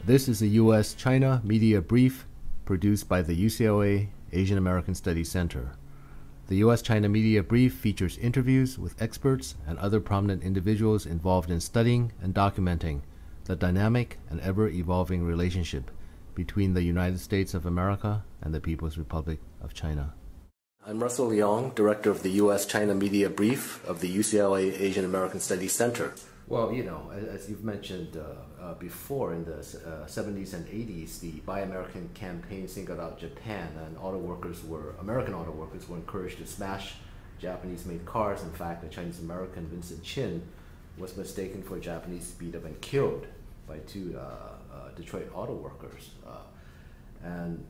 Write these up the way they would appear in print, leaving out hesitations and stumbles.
This is a U.S.-China media brief produced by the UCLA Asian American Studies Center. The U.S.-China media brief features interviews with experts and other prominent individuals involved in studying and documenting the dynamic and ever-evolving relationship between the United States of America and the People's Republic of China. I'm Russell Leong, Director of the U.S.-China media brief of the UCLA Asian American Studies Center. Well, you know, as you've mentioned before, in the 70s and 80s, the Buy American campaign singled out Japan, and American auto workers were encouraged to smash Japanese-made cars. In fact, a Chinese-American, Vincent Chin, was mistaken for a Japanese speeder and killed by two Detroit auto workers. And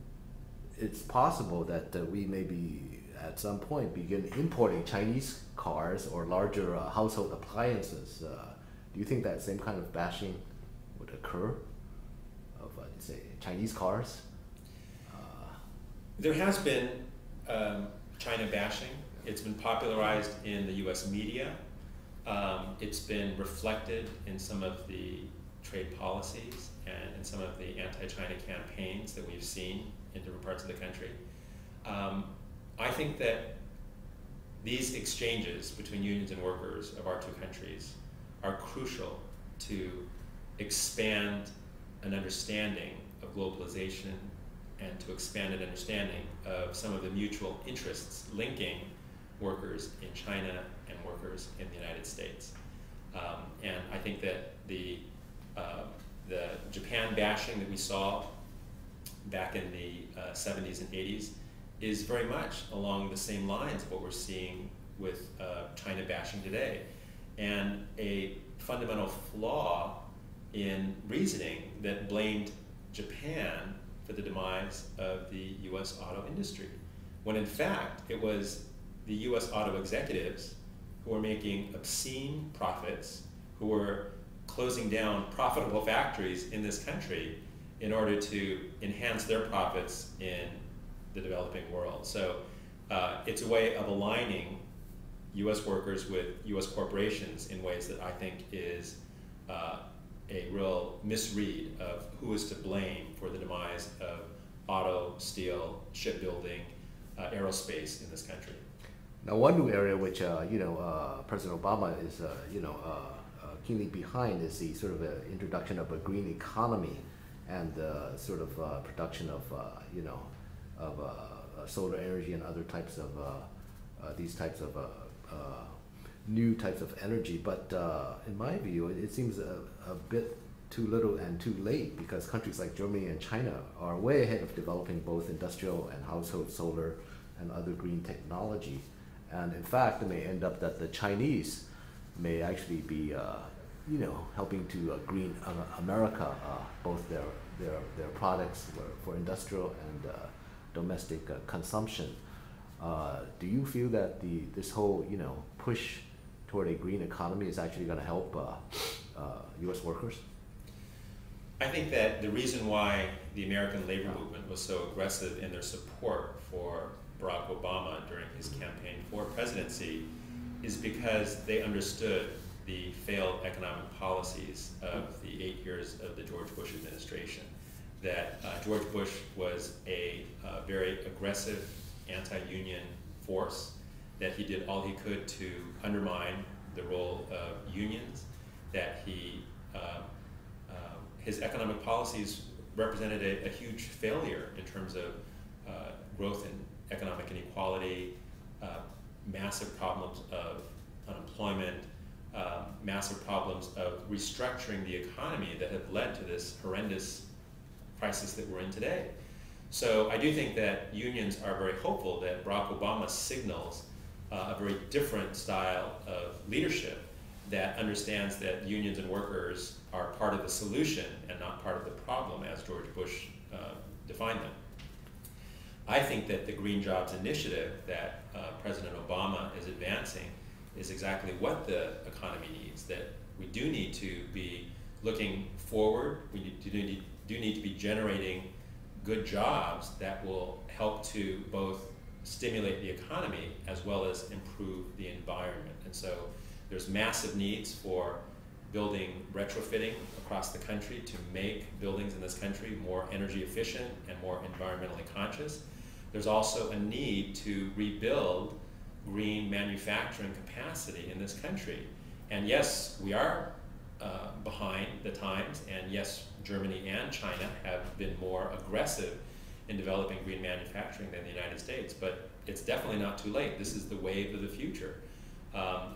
it's possible that we may be, at some point, begin importing Chinese cars or larger household appliances. Do you think that same kind of bashing would occur of, say, Chinese cars? There has been China bashing. It's been popularized in the U.S. media. It's been reflected in some of the trade policies and in some of the anti-China campaigns that we've seen in different parts of the country. I think that these exchanges between unions and workers of our two countries are crucial to expand an understanding of globalization and to expand an understanding of some of the mutual interests linking workers in China and workers in the United States. And I think that the Japan bashing that we saw back in the 70s and 80s is very much along the same lines of what we're seeing with China bashing today. And a fundamental flaw in reasoning that blamed Japan for the demise of the US auto industry, when in fact it was the US auto executives who were making obscene profits, who were closing down profitable factories in this country in order to enhance their profits in the developing world. So it's a way of aligning US workers with US corporations in ways that I think is a real misread of who is to blame for the demise of auto, steel, shipbuilding, aerospace in this country. Now, one new area which President Obama is keenly behind is the sort of introduction of a green economy and sort of production of solar energy and other types of these types of new types of energy. But in my view, it seems a bit too little and too late, because countries like Germany and China are way ahead of developing both industrial and household solar and other green technology. And in fact, it may end up that the Chinese may actually be helping to green America, both their products for industrial and domestic consumption. Do you feel that this whole push toward a green economy is actually going to help U.S. workers? I think that the reason why the American labor movement was so aggressive in their support for Barack Obama during his campaign for presidency is because they understood the failed economic policies of the 8 years of the George Bush administration. That George Bush was a very aggressive anti-union force, that he did all he could to undermine the role of unions, that his economic policies represented a huge failure in terms of growth in economic inequality, massive problems of unemployment, massive problems of restructuring the economy that have led to this horrendous crisis that we're in today. So I do think that unions are very hopeful that Barack Obama signals a very different style of leadership that understands that unions and workers are part of the solution and not part of the problem, as George Bush defined them. I think that the Green Jobs Initiative that President Obama is advancing is exactly what the economy needs, that we do need to be looking forward, we do need to be generating good jobs that will help to both stimulate the economy as well as improve the environment. And so there's massive needs for building retrofitting across the country to make buildings in this country more energy efficient and more environmentally conscious. There's also a need to rebuild green manufacturing capacity in this country. And yes, we are behind the times, and yes, Germany and China have been more aggressive in developing green manufacturing than the United States, but it's definitely not too late. This is the wave of the future.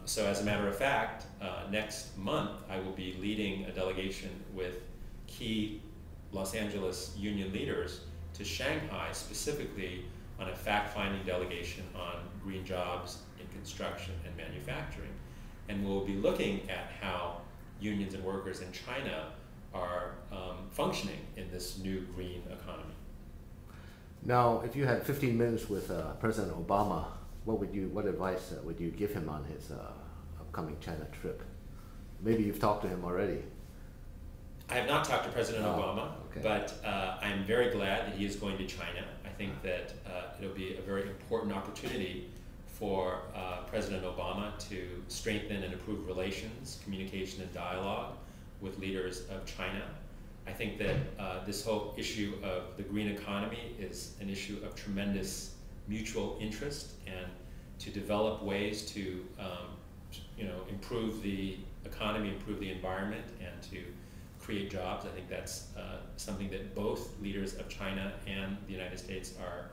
So as a matter of fact, next month I will be leading a delegation with key Los Angeles union leaders to Shanghai, specifically on a fact-finding delegation on green jobs in construction and manufacturing. And we'll be looking at how unions and workers in China are functioning in this new green economy. Now, if you had 15 minutes with President Obama, what advice would you give him on his upcoming China trip? Maybe you've talked to him already. I have not talked to President Obama, okay. But I'm very glad that he is going to China. I think that it'll be a very important opportunity for President Obama to strengthen and improve relations, communication, and dialogue with leaders of China. I think that this whole issue of the green economy is an issue of tremendous mutual interest, and to develop ways to improve the economy, improve the environment, and to create jobs. I think that's something that both leaders of China and the United States are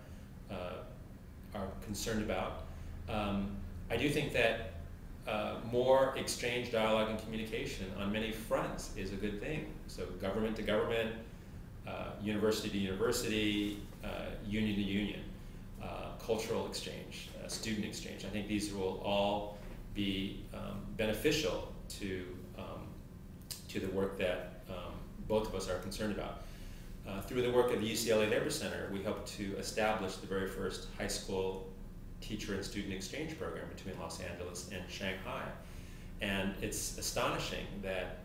concerned about. I do think that more exchange, dialogue, and communication on many fronts is a good thing. So government to government, university to university, union to union, cultural exchange, student exchange. I think these will all be beneficial to the work that both of us are concerned about. Through the work of the UCLA Labor Center, we hope to establish the very first high school teacher and student exchange program between Los Angeles and Shanghai. And it's astonishing that,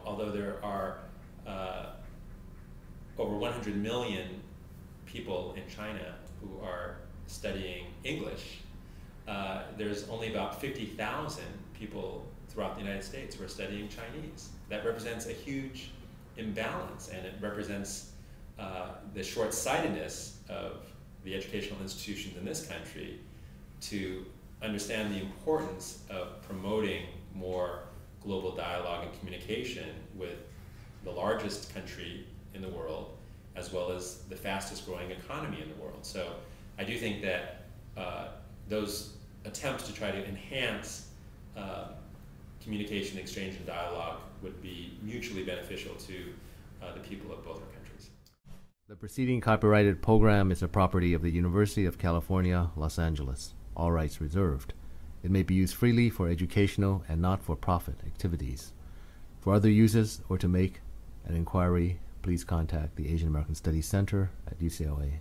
although there are over 100 million people in China who are studying English, there's only about 50,000 people throughout the United States who are studying Chinese. That represents a huge imbalance, and it represents the short-sightedness of the educational institutions in this country to understand the importance of promoting more global dialogue and communication with the largest country in the world, as well as the fastest growing economy in the world. So I do think that those attempts to try to enhance communication, exchange, and dialogue would be mutually beneficial to the people of both our countries. The preceding copyrighted program is a property of the University of California, Los Angeles. All rights reserved. It may be used freely for educational and not-for-profit activities. For other uses or to make an inquiry, please contact the Asian American Studies Center at UCLA.